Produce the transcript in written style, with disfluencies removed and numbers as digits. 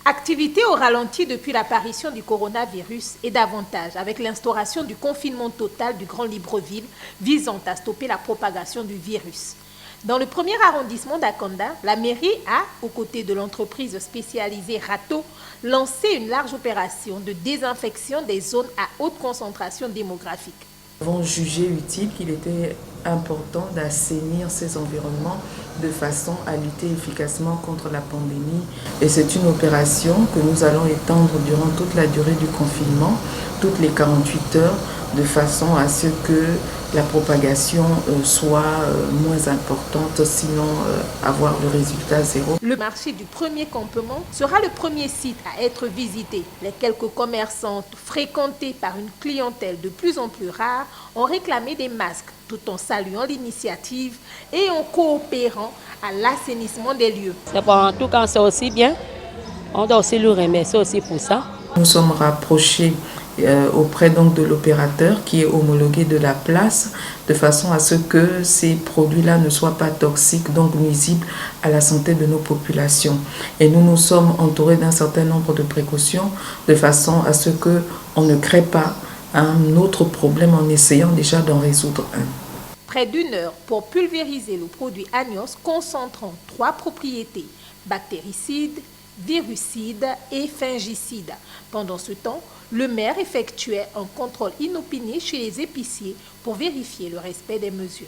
Activité au ralenti depuis l'apparition du coronavirus et davantage avec l'instauration du confinement total du Grand Libreville visant à stopper la propagation du virus. Dans le premier arrondissement d'Akanda, la mairie a, aux côtés de l'entreprise spécialisée Rato, lancé une large opération de désinfection des zones à haute concentration démographique. Nous avons jugé utile qu'il était important d'assainir ces environnements de façon à lutter efficacement contre la pandémie. Et c'est une opération que nous allons étendre durant toute la durée du confinement, toutes les 48 heures, de façon à ce que la propagation soit moins importante, sinon avoir le résultat zéro. Le marché du premier campement sera le premier site à être visité. Les quelques commerçants fréquentés par une clientèle de plus en plus rare ont réclamé des masques tout en saluant l'initiative et en coopérant à l'assainissement des lieux. En tout cas, c'est aussi bien. On doit aussi le remercier aussi pour ça. Nous sommes rapprochés auprès donc de l'opérateur qui est homologué de la place, de façon à ce que ces produits-là ne soient pas toxiques, donc nuisibles à la santé de nos populations. Et nous nous sommes entourés d'un certain nombre de précautions, de façon à ce qu'on ne crée pas un autre problème en essayant déjà d'en résoudre un. Près d'une heure pour pulvériser le produit Agnos concentrant 3 propriétés, bactéricides, virucides et fongicides. Pendant ce temps, le maire effectuait un contrôle inopiné chez les épiciers pour vérifier le respect des mesures.